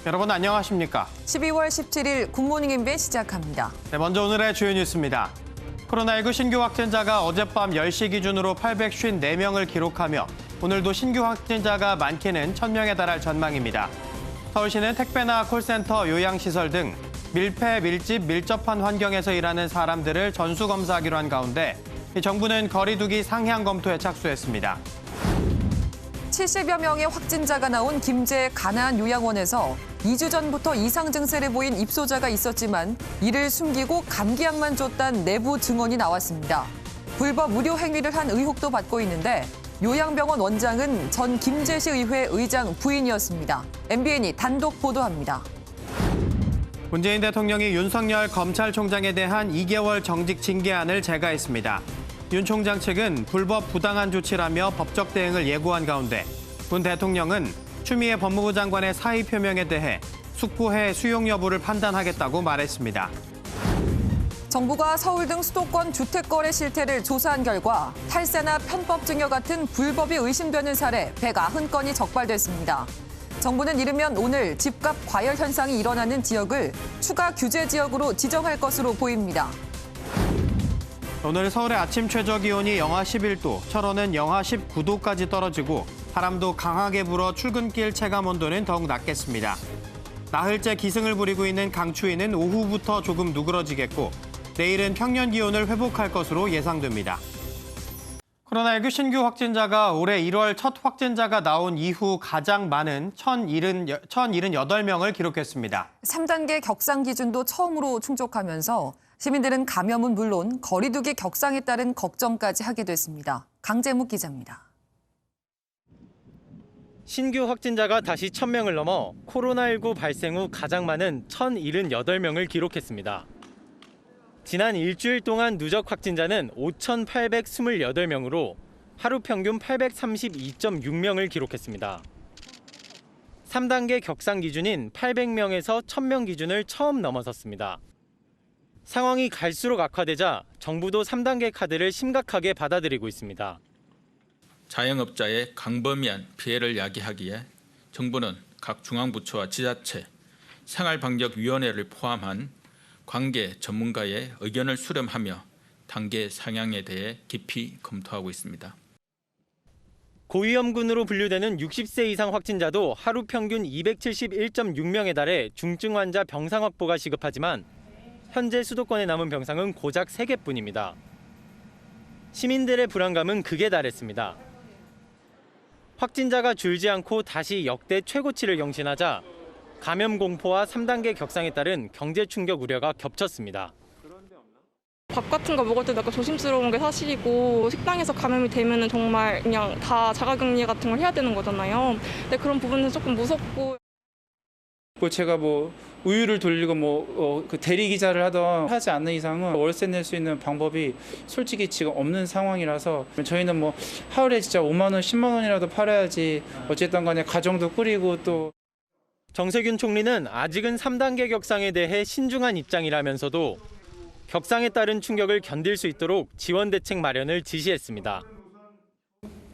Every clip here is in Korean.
여러분 안녕하십니까? 12월 17일 굿모닝 인벤 시작합니다. 네, 먼저 오늘의 주요 뉴스입니다. 코로나19 신규 확진자가 어젯밤 10시 기준으로 854명을 기록하며 오늘도 신규 확진자가 많게는 1,000명에 달할 전망입니다. 서울시는 택배나 콜센터, 요양시설 등 밀폐, 밀집, 밀접한 환경에서 일하는 사람들을 전수검사하기로 한 가운데 정부는 거리 두기 상향 검토에 착수했습니다. 70여 명의 확진자가 나온 김제 가나안 요양원에서 2주 전부터 이상 증세를 보인 입소자가 있었지만 이를 숨기고 감기약만 줬다는 내부 증언이 나왔습니다. 불법 무료 행위를 한 의혹도 받고 있는데 요양병원 원장은 전 김제시 의회 의장 부인이었습니다. MBN이 단독 보도합니다. 문재인 대통령이 윤석열 검찰총장에 대한 2개월 정직 징계안을 제거했습니다. 윤 총장 측은 불법 부당한 조치라며 법적 대응을 예고한 가운데 문 대통령은 추미애 법무부 장관의 사의 표명에 대해 숙고해 수용 여부를 판단하겠다고 말했습니다. 정부가 서울 등 수도권 주택 거래 실태를 조사한 결과 탈세나 편법 증여 같은 불법이 의심되는 사례 190건이 적발됐습니다. 정부는 이르면 오늘 집값 과열 현상이 일어나는 지역을 추가 규제 지역으로 지정할 것으로 보입니다. 오늘 서울의 아침 최저 기온이 영하 11도, 철원은 영하 19도까지 떨어지고 바람도 강하게 불어 출근길 체감 온도는 더욱 낮겠습니다. 나흘째 기승을 부리고 있는 강추위는 오후부터 조금 누그러지겠고 내일은 평년 기온을 회복할 것으로 예상됩니다. 코로나19 신규 확진자가 올해 1월 첫 확진자가 나온 이후 가장 많은 1,078명을 기록했습니다. 3단계 격상 기준도 처음으로 충족하면서 시민들은 감염은 물론 거리 두기 격상에 따른 걱정까지 하게 됐습니다. 강재묵 기자입니다. 신규 확진자가 다시 1,000명을 넘어 코로나19 발생 후 가장 많은 1,078명을 기록했습니다. 지난 일주일 동안 누적 확진자는 5,828명으로 하루 평균 832.6명을 기록했습니다. 3단계 격상 기준인 800명에서 1,000명 기준을 처음 넘어섰습니다. 상황이 갈수록 악화되자 정부도 3단계 카드를 심각하게 받아들이고 있습니다. 자영업자의 광범위한 피해를 야기하기에 정부는 각 중앙부처와 지자체, 생활방역위원회를 포함한 관계 전문가의 의견을 수렴하며 단계 상향에 대해 깊이 검토하고 있습니다. 고위험군으로 분류되는 60세 이상 확진자도 하루 평균 271.6명에 달해 중증 환자 병상 확보가 시급하지만 현재 수도권에 남은 병상은 고작 3개뿐입니다. 시민들의 불안감은 극에 달했습니다. 확진자가 줄지 않고 다시 역대 최고치를 경신하자 감염 공포와 3단계 격상에 따른 경제 충격 우려가 겹쳤습니다. 밥 같은 거 먹을 때 약간 조심스러운 게 사실이고 식당에서 감염이 되면은 정말 그냥 다 자가격리 같은 걸 해야 되는 거잖아요. 근데 그런 부분은 조금 무섭고. 제가 우유를 돌리고 그 대리 기자를 하던 하지 않는 이상은 월세 낼 수 있는 방법이 솔직히 지금 없는 상황이라서 저희는 하루에 진짜 5만 원, 10만 원이라도 팔아야지 어쨌든 간에 가정도 꾸리고 또. 정세균 총리는 아직은 3단계 격상에 대해 신중한 입장이라면서도 격상에 따른 충격을 견딜 수 있도록 지원 대책 마련을 지시했습니다.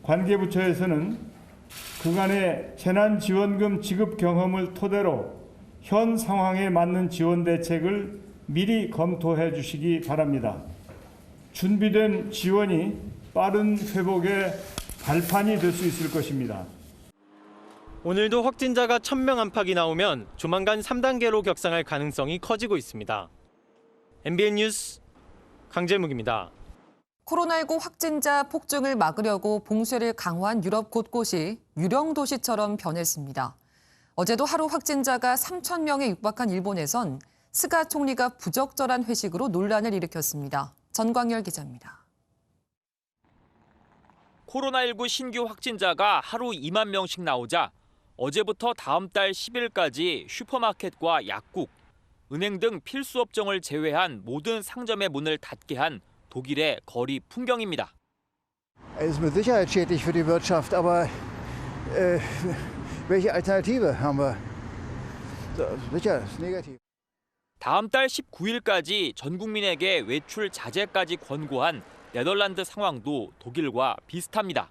관계부처에서는 그간의 재난지원금 지급 경험을 토대로 현 상황에 맞는 지원 대책을 미리 검토해 주시기 바랍니다. 준비된 지원이 빠른 회복의 발판이 될 수 있을 것입니다. 오늘도 확진자가 1,000명 안팎이 나오면 조만간 3단계로 격상할 가능성이 커지고 있습니다. MBN 뉴스 강재묵입니다. 코로나19 확진자 폭증을 막으려고 봉쇄를 강화한 유럽 곳곳이 유령 도시처럼 변했습니다. 어제도 하루 확진자가 3,000명에 육박한 일본에선 스가 총리가 부적절한 회식으로 논란을 일으켰습니다. 전광열 기자입니다. 코로나19 신규 확진자가 하루 2만 명씩 나오자 어제부터 다음 달 10일까지 슈퍼마켓과 약국, 은행 등 필수 업종을 제외한 모든 상점의 문을 닫게 한 독일의 거리 풍경입니다. Es ist mit Sicherheit schädlich für die Wirtschaft, aber welche Alternative haben wir? Sicher, ist negativ. 다음 달 19일까지 전 국민에게 외출 자제까지 권고한 네덜란드 상황도 독일과 비슷합니다.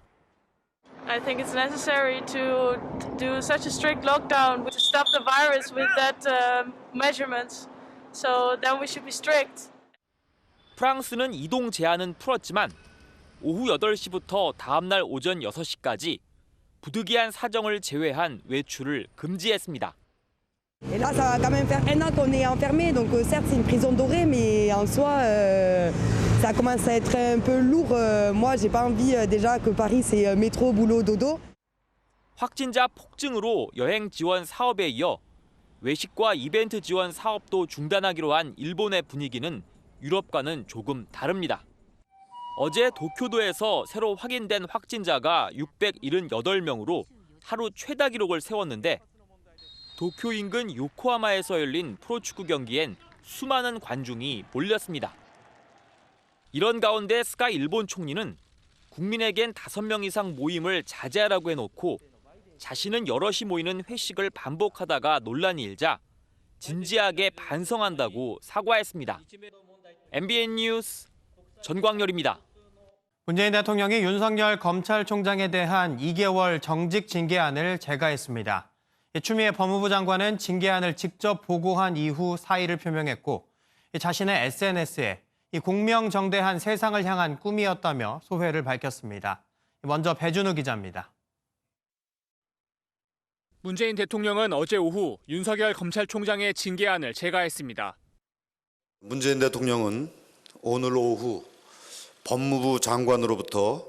I think it's necessary to do such a strict lockdown to stop the virus with that measurements. So then we should be strict. 프랑스는 이동 제한은 풀었지만 오후 8시부터 다음 날 오전 6시까지 부득이한 사정을 제외한 외출을 금지했습니다. Et là, ça va quand même faire 1 an qu'on est enfermé, donc certes c'est une prison dorée, mais en soi, ça commence à être un peu lourd. Moi, j'ai pas envie déjà que Paris c'est métro, boulot, dodo. 확진자 폭증으로 여행 지원 사업에 이어 외식과 이벤트 지원 사업도 중단하기로 한 일본의 분위기는 유럽과는 조금 다릅니다. 어제 도쿄도에서 새로 확인된 확진자가 678명으로 하루 최다 기록을 세웠는데 도쿄 인근 요코하마에서 열린 프로축구 경기엔 수많은 관중이 몰렸습니다. 이런 가운데 스가 일본 총리는 국민에겐 5명 이상 모임을 자제하라고 해놓고 자신은 여럿이 모이는 회식을 반복하다가 논란이 일자 진지하게 반성한다고 사과했습니다. MBN 뉴스 전광열입니다. 문재인 대통령이 윤석열 검찰총장에 대한 2개월 정직 징계안을 제거했습니다. 추미애 법무부 장관은 징계안을 직접 보고한 이후 사의를 표명했고 자신의 SNS에 공명정대한 세상을 향한 꿈이었다며 소회를 밝혔습니다. 먼저 배준우 기자입니다. 문재인 대통령은 어제 오후 윤석열 검찰총장의 징계안을 제거했습니다. 문재인 대통령은 오늘 오후 법무부 장관으로부터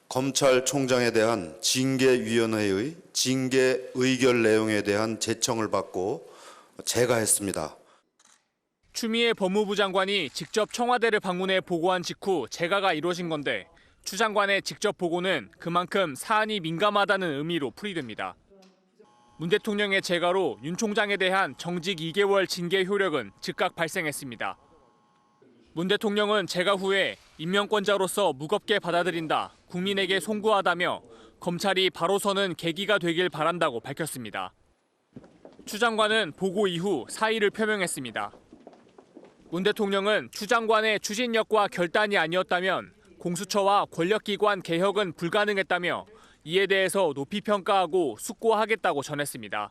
검찰총장에 대한 징계위원회의 징계 의결 내용에 대한 제청을 받고 제거했습니다. 추미애 법무부 장관이 직접 청와대를 방문해 보고한 직후 제거가 이루어진 건데 추 장관의 직접 보고는 그만큼 사안이 민감하다는 의미로 풀이됩니다. 문 대통령의 제거로 윤 총장에 대한 정직 2개월 징계 효력은 즉각 발생했습니다. 문 대통령은 제거 후에 임명권자로서 무겁게 받아들인다, 국민에게 송구하다며 검찰이 바로 서는 계기가 되길 바란다고 밝혔습니다. 추 장관은 보고 이후 사의를 표명했습니다. 문 대통령은 추 장관의 추진력과 결단이 아니었다면 공수처와 권력기관 개혁은 불가능했다며 이에 대해서 높이 평가하고 숙고하겠다고 전했습니다.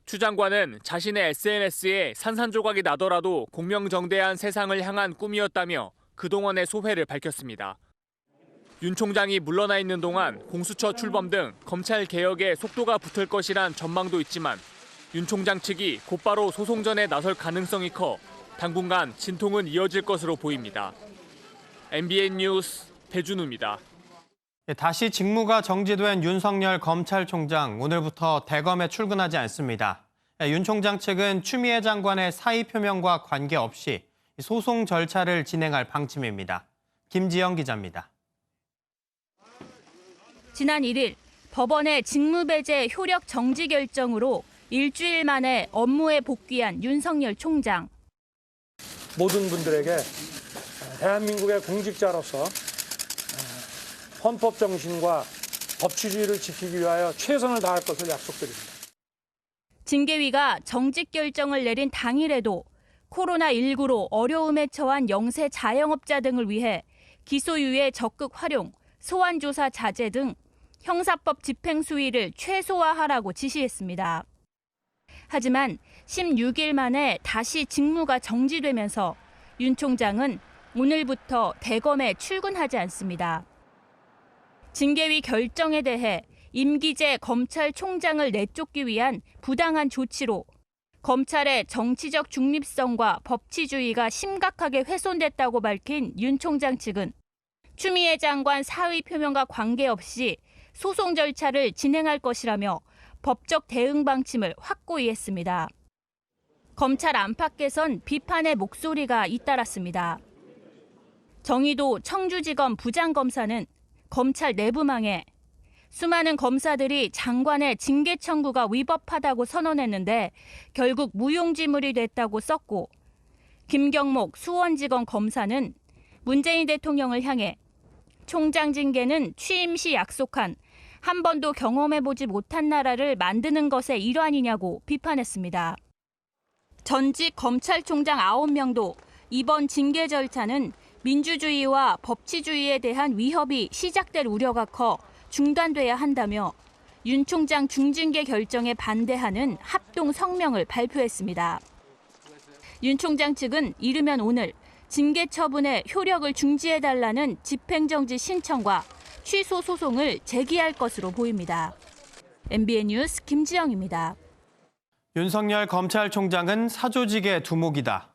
추 장관은 자신의 SNS에 산산조각이 나더라도 공명정대한 세상을 향한 꿈이었다며 그동안의 소회를 밝혔습니다. 윤 총장이 물러나 있는 동안 공수처 출범 등 검찰 개혁에 속도가 붙을 것이란 전망도 있지만 윤 총장 측이 곧바로 소송전에 나설 가능성이 커 당분간 진통은 이어질 것으로 보입니다. MBN 뉴스 배준우입니다. 다시 직무가 정지된 윤석열 검찰총장 오늘부터 대검에 출근하지 않습니다. 윤 총장 측은 추미애 장관의 사의 표명과 관계없이 소송 절차를 진행할 방침입니다. 김지영 기자입니다. 지난 1일 법원의 직무배제 효력 정지 결정으로 일주일 만에 업무에 복귀한 윤석열 총장. 모든 분들에게 대한민국의 공직자로서 헌법 정신과 법치주의를 지키기 위하여 최선을 다할 것을 약속드립니다. 징계위가 정직 결정을 내린 당일에도 코로나19로 어려움에 처한 영세 자영업자 등을 위해 기소유예 적극 활용, 소환조사 자제 등 형사법 집행 수위를 최소화하라고 지시했습니다. 하지만 16일 만에 다시 직무가 정지되면서 윤 총장은 오늘부터 대검에 출근하지 않습니다. 징계위 결정에 대해 임기제 검찰총장을 내쫓기 위한 부당한 조치로 검찰의 정치적 중립성과 법치주의가 심각하게 훼손됐다고 밝힌 윤 총장 측은 추미애 장관 사의 표명과 관계없이 소송 절차를 진행할 것이라며 법적 대응 방침을 확고히 했습니다. 검찰 안팎에선 비판의 목소리가 잇따랐습니다. 정의도 청주지검 부장검사는 검찰 내부망에 수많은 검사들이 장관의 징계 청구가 위법하다고 선언했는데 결국 무용지물이 됐다고 썼고, 김경목 수원지검 검사는 문재인 대통령을 향해 총장 징계는 취임 시 약속한 한 번도 경험해보지 못한 나라를 만드는 것의 일환이냐고 비판했습니다. 전직 검찰총장 9명도 이번 징계 절차는 민주주의와 법치주의에 대한 위협이 시작될 우려가 커 중단돼야 한다며 윤 총장 중징계 결정에 반대하는 합동 성명을 발표했습니다. 윤 총장 측은 이르면 오늘 징계 처분의 효력을 중지해달라는 집행정지 신청과 취소 소송을 제기할 것으로 보입니다. MBN 뉴스 김지영입니다. 윤석열 검찰총장은 사조직의 두목이다.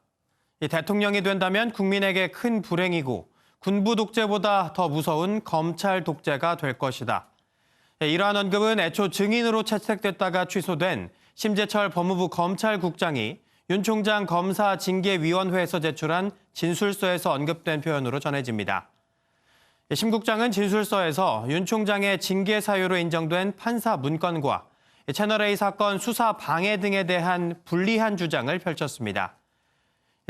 대통령이 된다면 국민에게 큰 불행이고 군부 독재보다 더 무서운 검찰 독재가 될 것이다. 이러한 언급은 애초 증인으로 채택됐다가 취소된 심재철 법무부 검찰국장이 윤 총장 검사징계위원회에서 제출한 진술서에서 언급된 표현으로 전해집니다. 심 국장은 진술서에서 윤 총장의 징계 사유로 인정된 판사 문건과 채널A 사건 수사 방해 등에 대한 불리한 주장을 펼쳤습니다.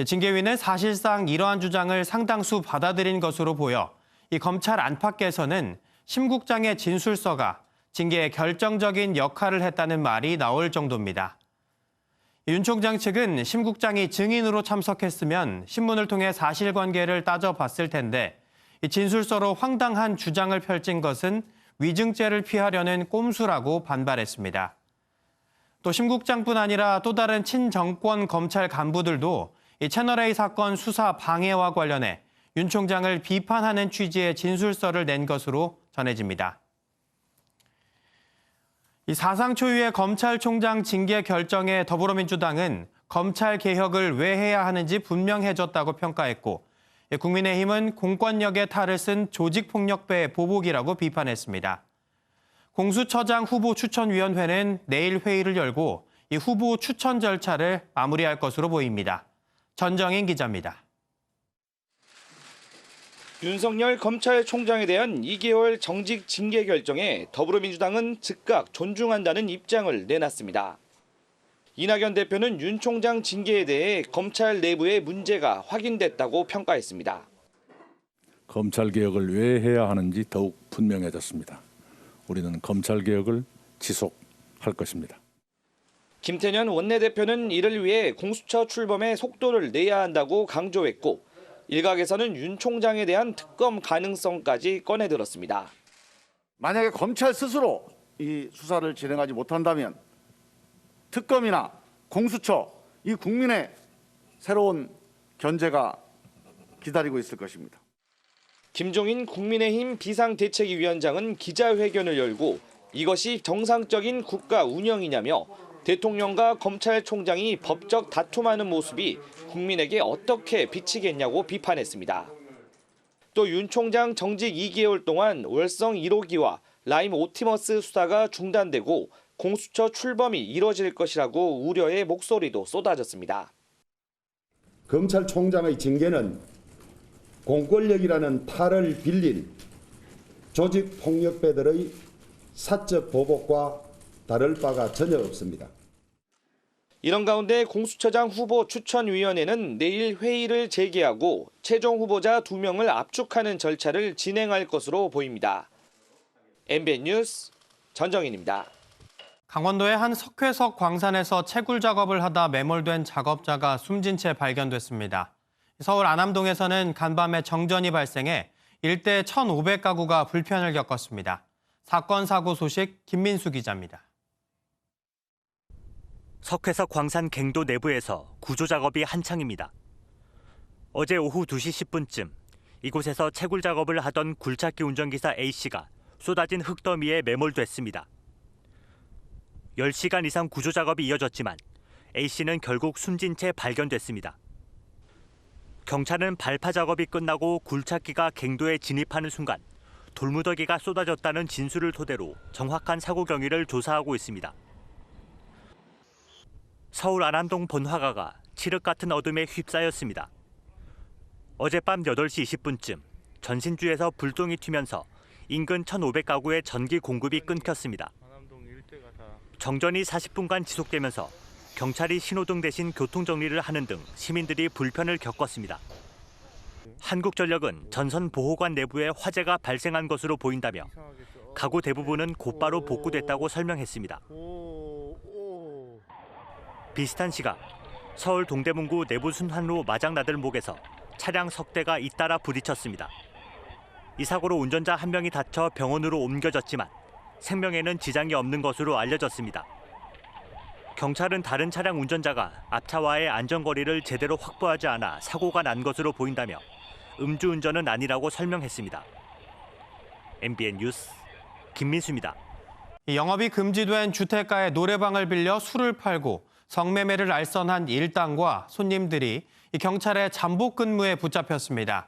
징계위는 사실상 이러한 주장을 상당수 받아들인 것으로 보여 이 검찰 안팎에서는 심 국장의 진술서가 징계에 결정적인 역할을 했다는 말이 나올 정도입니다. 윤 총장 측은 심 국장이 증인으로 참석했으면 신문을 통해 사실관계를 따져봤을 텐데 이 진술서로 황당한 주장을 펼친 것은 위증죄를 피하려는 꼼수라고 반발했습니다. 또 심 국장뿐 아니라 또 다른 친정권 검찰 간부들도 이 채널A 사건 수사 방해와 관련해 윤 총장을 비판하는 취지의 진술서를 낸 것으로 전해집니다. 이 사상 초유의 검찰총장 징계 결정에 더불어민주당은 검찰 개혁을 왜 해야 하는지 분명해졌다고 평가했고 국민의힘은 공권력의 탈을 쓴 조직폭력배의 보복이라고 비판했습니다. 공수처장 후보 추천위원회는 내일 회의를 열고 이 후보 추천 절차를 마무리할 것으로 보입니다. 전정인 기자입니다. 윤석열 검찰총장에 대한 2개월 정직 징계 결정에 더불어민주당은 즉각 존중한다는 입장을 내놨습니다. 이낙연 대표는 윤 총장 징계에 대해 검찰 내부의 문제가 확인됐다고 평가했습니다. 검찰개혁을 왜 해야 하는지 더욱 분명해졌습니다. 우리는 검찰개혁을 지속할 것입니다. 김태년 원내대표는 이를 위해 공수처 출범에 속도를 내야 한다고 강조했고 일각에서는 윤 총장에 대한 특검 가능성까지 꺼내들었습니다. 만약에 검찰 스스로 이 수사를 진행하지 못한다면 특검이나 공수처, 이 국민의 새로운 견제가 기다리고 있을 것입니다. 김종인 국민의힘 비상대책위원장은 기자회견을 열고 이것이 정상적인 국가 운영이냐며 대통령과 검찰총장이 법적 다툼하는 모습이 국민에게 어떻게 비치겠냐고 비판했습니다. 또 윤 총장 정직 2개월 동안 월성 1호기와 라임 옵티머스 수사가 중단되고 공수처 출범이 이뤄질 것이라고 우려의 목소리도 쏟아졌습니다. 검찰총장의 징계는 공권력이라는 탈을 빌린 조직폭력배들의 사적 보복과 다를 바가 전혀 없습니다. 이런 가운데 공수처장 후보 추천위원회는 내일 회의를 재개하고 최종 후보자 2명을 압축하는 절차를 진행할 것으로 보입니다. MBN 뉴스 전정인입니다. 강원도의 한 석회석 광산에서 채굴 작업을 하다 매몰된 작업자가 숨진 채 발견됐습니다. 서울 안암동에서는 간밤에 정전이 발생해 일대 1,500가구가 불편을 겪었습니다. 사건 사고 소식 김민수 기자입니다. 석회석 광산 갱도 내부에서 구조 작업이 한창입니다. 어제 오후 2시 10분쯤 이곳에서 채굴 작업을 하던 굴착기 운전기사 A씨가 쏟아진 흙더미에 매몰됐습니다. 10시간 이상 구조 작업이 이어졌지만 A씨는 결국 숨진 채 발견됐습니다. 경찰은 발파 작업이 끝나고 굴착기가 갱도에 진입하는 순간 돌무더기가 쏟아졌다는 진술을 토대로 정확한 사고 경위를 조사하고 있습니다. 서울 안암동 본화가가 칠흑 같은 어둠에 휩싸였습니다. 어젯밤 8시 20분쯤 전신주에서 불똥이 튀면서 인근 1,500가구의 전기 공급이 끊겼습니다. 정전이 40분간 지속되면서 경찰이 신호등 대신 교통정리를 하는 등 시민들이 불편을 겪었습니다. 한국전력은 전선 보호관 내부에 화재가 발생한 것으로 보인다며 가구 대부분은 곧바로 복구됐다고 설명했습니다. 비슷한 시각 서울 동대문구 내부순환로 마장나들목에서 차량 석 대가 잇따라 부딪혔습니다. 이 사고로 운전자 한 명이 다쳐 병원으로 옮겨졌지만 생명에는 지장이 없는 것으로 알려졌습니다. 경찰은 다른 차량 운전자가 앞차와의 안전거리를 제대로 확보하지 않아 사고가 난 것으로 보인다며 음주운전은 아니라고 설명했습니다. MBN 뉴스 김민수입니다. 영업이 금지된 주택가에 노래방을 빌려 술을 팔고 성매매를 알선한 일당과 손님들이 경찰의 잠복 근무에 붙잡혔습니다.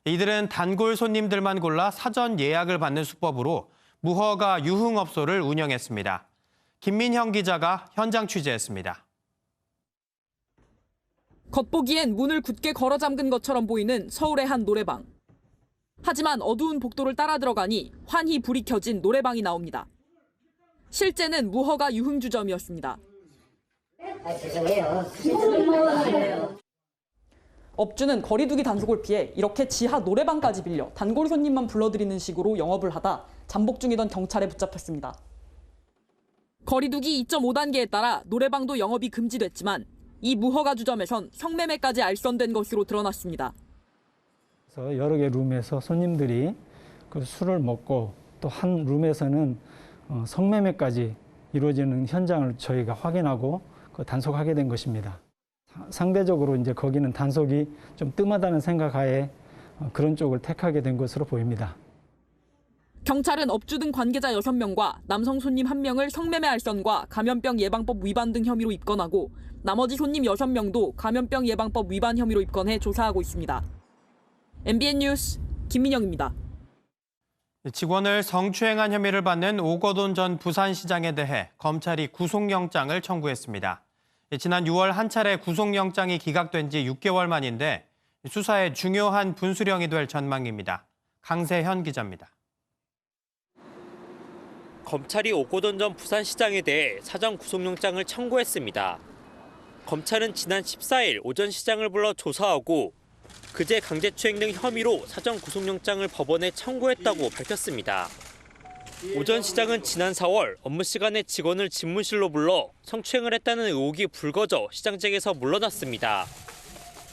이들은 단골 손님들만 골라 사전 예약을 받는 수법으로 무허가 유흥업소를 운영했습니다. 김민형 기자가 현장 취재했습니다. 겉보기엔 문을 굳게 걸어 잠근 것처럼 보이는 서울의 한 노래방. 하지만 어두운 복도를 따라 들어가니 환히 불이 켜진 노래방이 나옵니다. 실제는 무허가 유흥주점이었습니다. 죄송해요. 업주는 거리두기 단속을 피해 이렇게 지하 노래방까지 빌려 단골 손님만 불러들이는 식으로 영업을 하다 잠복 중이던 경찰에 붙잡혔습니다. 거리두기 2.5단계에 따라 노래방도 영업이 금지됐지만 이 무허가 주점에선 성매매까지 알선된 것으로 드러났습니다. 그래서 여러 개 룸에서 손님들이 그 술을 먹고 또 한 룸에서는 성매매까지 이루어지는 현장을 저희가 확인하고 단속하게 된 것입니다. 상대적으로 이제 거기는 단속이 좀 뜸하다는 생각하에 그런 쪽을 택하게 된 것으로 보입니다. 경찰은 업주 등 관계자 6명과 남성 손님 1명을 성매매 알선과 감염병 예방법 위반 등 혐의로 입건하고 나머지 손님 6명도 감염병 예방법 위반 혐의로 입건해 조사하고 있습니다. MBN 뉴스 김민영입니다. 직원을 성추행한 혐의를 받는 오거돈 전 부산시장에 대해 검찰이 구속영장을 청구했습니다. 지난 6월 한 차례 구속영장이 기각된 지 6개월 만인데 수사의 중요한 분수령이 될 전망입니다. 강세현 기자입니다. 검찰이 오거돈 전 부산시장에 대해 사전 구속영장을 청구했습니다. 검찰은 지난 14일 오전 시장을 불러 조사하고 그제 강제추행 등 혐의로 사전 구속영장을 법원에 청구했다고 밝혔습니다. 오전 시장은 지난 4월 업무 시간에 직원을 집무실로 불러 성추행을 했다는 의혹이 불거져 시장직에서 물러났습니다.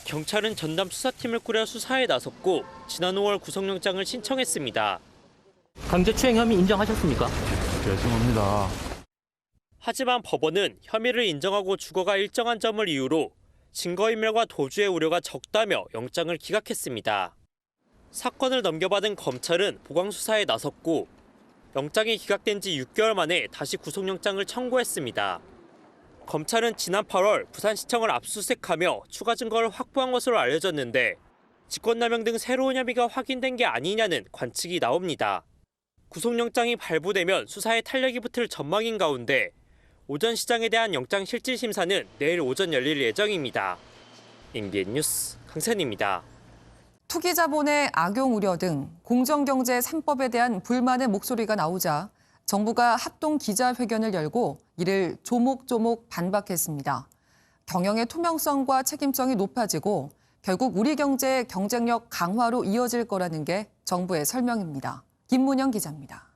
경찰은 전담 수사팀을 꾸려 수사에 나섰고 지난 5월 구속영장을 신청했습니다. 강제추행 혐의 인정하셨습니까? 죄송합니다. 하지만 법원은 혐의를 인정하고 주거가 일정한 점을 이유로 증거인멸과 도주의 우려가 적다며 영장을 기각했습니다. 사건을 넘겨받은 검찰은 보강 수사에 나섰고 영장이 기각된 지 6개월 만에 다시 구속영장을 청구했습니다. 검찰은 지난 8월 부산시청을 압수수색하며 추가 증거를 확보한 것으로 알려졌는데 직권남용 등 새로운 혐의가 확인된 게 아니냐는 관측이 나옵니다. 구속영장이 발부되면 수사에 탄력이 붙을 전망인 가운데 오전 시장에 대한 영장 실질 심사는 내일 오전 열릴 예정입니다. MBN 뉴스 강선입니다. 투기자본의 악용 우려 등 공정경제 3법에 대한 불만의 목소리가 나오자 정부가 합동 기자회견을 열고 이를 조목조목 반박했습니다. 경영의 투명성과 책임성이 높아지고 결국 우리 경제의 경쟁력 강화로 이어질 거라는 게 정부의 설명입니다. 김문영 기자입니다.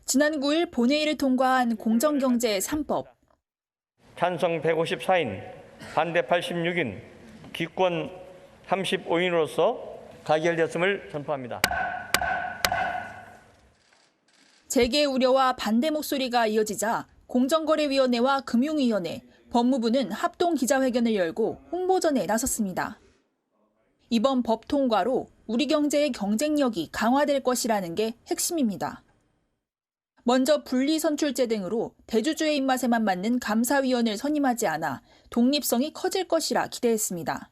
지난 9일 본회의를 통과한 공정경제 3법. 찬성 154인, 반대 86인, 기권 35인으로서 가결됐음을 선포합니다. 재개 우려와 반대 목소리가 이어지자 공정거래위원회와 금융위원회, 법무부는 합동 기자회견을 열고 홍보전에 나섰습니다. 이번 법 통과로 우리 경제의 경쟁력이 강화될 것이라는 게 핵심입니다. 먼저 분리선출제 등으로 대주주의 입맛에만 맞는 감사위원을 선임하지 않아 독립성이 커질 것이라 기대했습니다.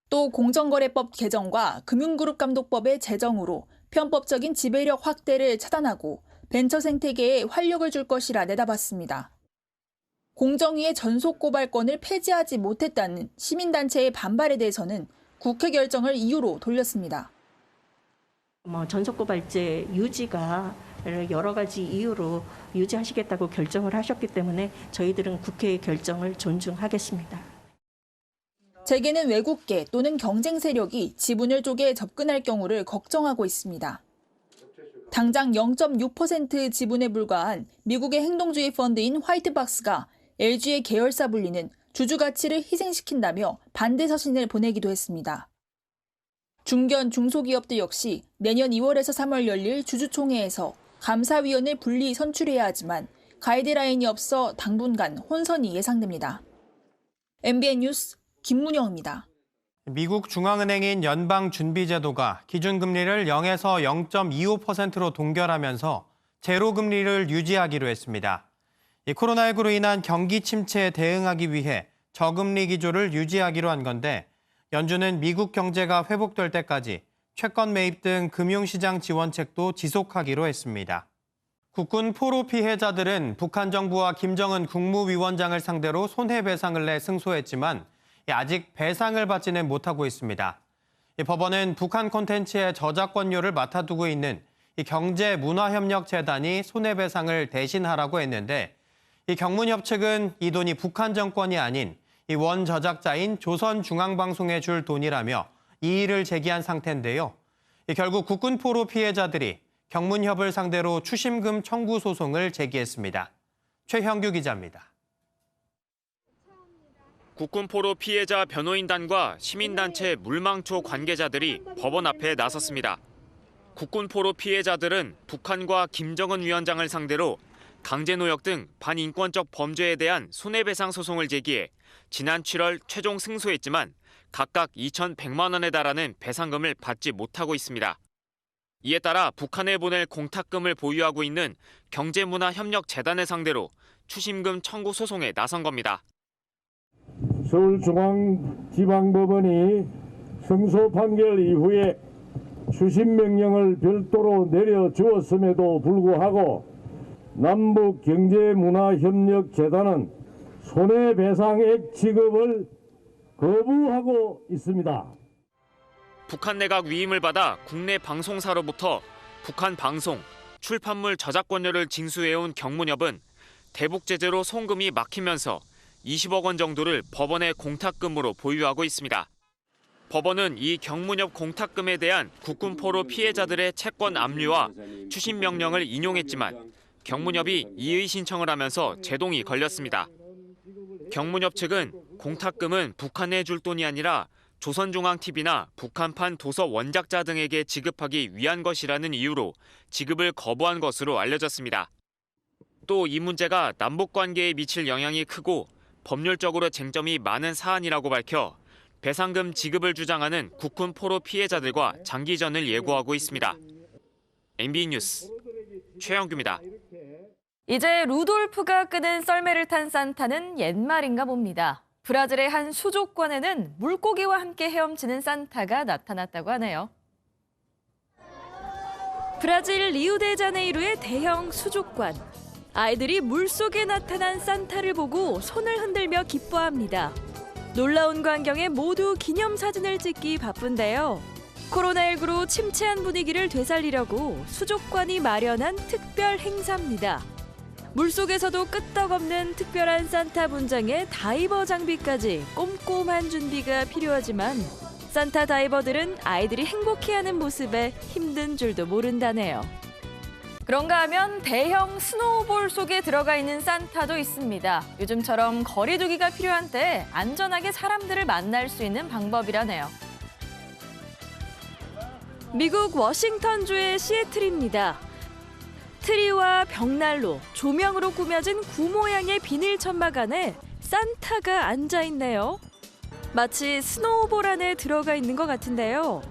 또 공정거래법 개정과 금융그룹감독법의 제정으로 편법적인 지배력 확대를 차단하고 벤처 생태계에 활력을 줄 것이라 내다봤습니다. 공정위의 전속고발권을 폐지하지 못했다는 시민단체의 반발에 대해서는 국회 결정을 이유로 돌렸습니다. 전속고발제 유지가 여러 가지 이유로 유지하시겠다고 결정을 하셨기 때문에 저희들은 국회의 결정을 존중하겠습니다. 재계는 외국계 또는 경쟁 세력이 지분을 쪼개 접근할 경우를 걱정하고 있습니다. 당장 0.6% 지분에 불과한 미국의 행동주의 펀드인 화이트박스가 LG의 계열사 분리는 주주 가치를 희생시킨다며 반대 서신을 보내기도 했습니다. 중견 중소기업들 역시 내년 2월에서 3월 열릴 주주총회에서 감사위원을 분리 선출해야 하지만 가이드라인이 없어 당분간 혼선이 예상됩니다. MBN 뉴스 김문영입니다. 미국 중앙은행인 연방준비제도가 기준금리를 0에서 0.25%로 동결하면서 제로금리를 유지하기로 했습니다. 코로나19로 인한 경기 침체에 대응하기 위해 저금리 기조를 유지하기로 한 건데 연준은 미국 경제가 회복될 때까지 채권 매입 등 금융시장 지원책도 지속하기로 했습니다. 국군 포로 피해자들은 북한 정부와 김정은 국무위원장을 상대로 손해배상을 내 승소했지만 아직 배상을 받지는 못하고 있습니다. 법원은 북한 콘텐츠의 저작권료를 맡아두고 있는 경제문화협력재단이 손해배상을 대신하라고 했는데 경문협 측은 이 돈이 북한 정권이 아닌 원 저작자인 조선중앙방송에 줄 돈이라며 이의를 제기한 상태인데요. 결국 국군 포로 피해자들이 경문협을 상대로 추심금 청구 소송을 제기했습니다. 최형규 기자입니다. 국군 포로 피해자 변호인단과 시민단체 물망초 관계자들이 법원 앞에 나섰습니다. 국군 포로 피해자들은 북한과 김정은 위원장을 상대로 강제노역 등 반인권적 범죄에 대한 손해배상 소송을 제기해 지난 7월 최종 승소했지만 각각 2,100만 원에 달하는 배상금을 받지 못하고 있습니다. 이에 따라 북한에 보낼 공탁금을 보유하고 있는 경제문화협력재단을 상대로 추심금 청구 소송에 나선 겁니다. 서울중앙지방법원이 승소 판결 이후에 추심 명령을 별도로 내려주었음에도 불구하고 남북경제문화협력재단은 손해배상액 지급을 거부하고 있습니다. 북한 내각 위임을 받아 국내 방송사로부터 북한 방송, 출판물 저작권료를 징수해온 경문협은 대북 제재로 송금이 막히면서 20억 원 정도를 법원의 공탁금으로 보유하고 있습니다. 법원은 이 경문협 공탁금에 대한 국군 포로 피해자들의 채권 압류와 추심 명령을 인용했지만 경문협이 이의 신청을 하면서 제동이 걸렸습니다. 경문협 측은 공탁금은 북한에 줄 돈이 아니라 조선중앙TV나 북한판 도서 원작자 등에게 지급하기 위한 것이라는 이유로 지급을 거부한 것으로 알려졌습니다. 또 이 문제가 남북관계에 미칠 영향이 크고 법률적으로 쟁점이 많은 사안이라고 밝혀 배상금 지급을 주장하는 국군 포로 피해자들과 장기전을 예고하고 있습니다. MBN 뉴스 최영규입니다. 이제 루돌프가 끄는 썰매를 탄 산타는 옛말인가 봅니다. 브라질의 한 수족관에는 물고기와 함께 헤엄치는 산타가 나타났다고 하네요. 브라질 리우데자네이루의 대형 수족관. 아이들이 물속에 나타난 산타를 보고 손을 흔들며 기뻐합니다. 놀라운 광경에 모두 기념사진을 찍기 바쁜데요. 코로나19로 침체한 분위기를 되살리려고 수족관이 마련한 특별 행사입니다. 물속에서도 끄떡없는 특별한 산타 분장에 다이버 장비까지 꼼꼼한 준비가 필요하지만 산타 다이버들은 아이들이 행복해하는 모습에 힘든 줄도 모른다네요. 그런가 하면 대형 스노우볼 속에 들어가 있는 산타도 있습니다. 요즘처럼 거리 두기가 필요한 때 안전하게 사람들을 만날 수 있는 방법이라네요. 미국 워싱턴주의 시애틀입니다. 트리와 벽난로, 조명으로 꾸며진 구 모양의 비닐 천막 안에 산타가 앉아있네요. 마치 스노우볼 안에 들어가 있는 것 같은데요.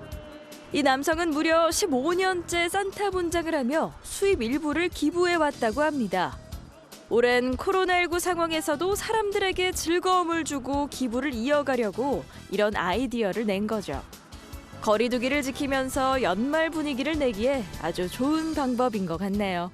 이 남성은 무려 15년째 산타 분장을 하며 수입 일부를 기부해왔다고 합니다. 오랜 코로나19 상황에서도 사람들에게 즐거움을 주고 기부를 이어가려고 이런 아이디어를 낸 거죠. 거리 두기를 지키면서 연말 분위기를 내기에 아주 좋은 방법인 것 같네요.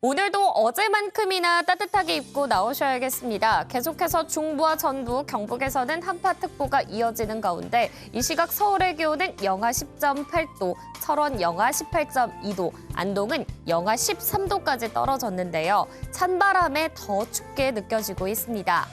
오늘도 어제만큼이나 따뜻하게 입고 나오셔야겠습니다. 계속해서 중부와 전북, 경북에서는 한파특보가 이어지는 가운데 이 시각 서울의 기온은 영하 10.8도, 철원 영하 18.2도, 안동은 영하 13도까지 떨어졌는데요. 찬바람에 더 춥게 느껴지고 있습니다.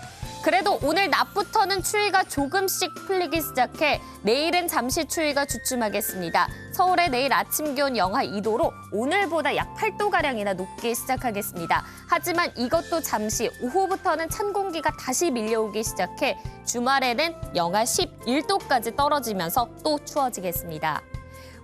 그래도 오늘 낮부터는 추위가 조금씩 풀리기 시작해 내일은 잠시 추위가 주춤하겠습니다. 서울의 내일 아침 기온 영하 2도로 오늘보다 약 8도가량이나 높기 시작하겠습니다. 하지만 이것도 잠시 오후부터는 찬 공기가 다시 밀려오기 시작해 주말에는 영하 11도까지 떨어지면서 또 추워지겠습니다.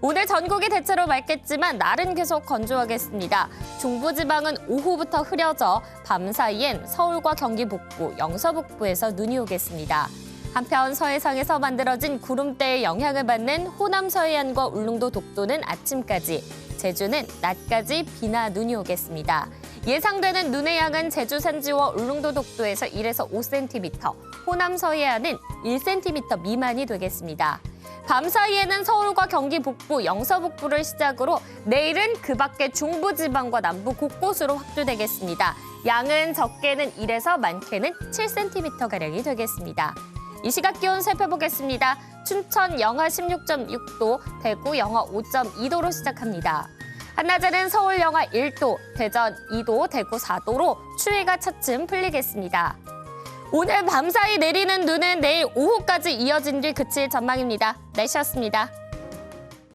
오늘 전국이 대체로 맑겠지만 날은 계속 건조하겠습니다. 중부지방은 오후부터 흐려져 밤 사이엔 서울과 경기 북부, 영서 북부에서 눈이 오겠습니다. 한편 서해상에서 만들어진 구름대의 영향을 받는 호남 서해안과 울릉도 독도는 아침까지, 제주는 낮까지 비나 눈이 오겠습니다. 예상되는 눈의 양은 제주 산지와 울릉도 독도에서 1에서 5cm, 호남 서해안은 1cm 미만이 되겠습니다. 밤 사이에는 서울과 경기 북부, 영서 북부를 시작으로 내일은 그 밖의 중부지방과 남부 곳곳으로 확대되겠습니다. 양은 적게는 1에서 많게는 7cm가량이 되겠습니다. 이 시각 기온 살펴보겠습니다. 춘천 영하 16.6도, 대구 영하 5.2도로 시작합니다. 한낮에는 서울 영하 1도, 대전 2도, 대구 4도로 추위가 차츰 풀리겠습니다. 오늘 밤사이 내리는 눈은 내일 오후까지 이어진 뒤 그칠 전망입니다. 날씨였습니다.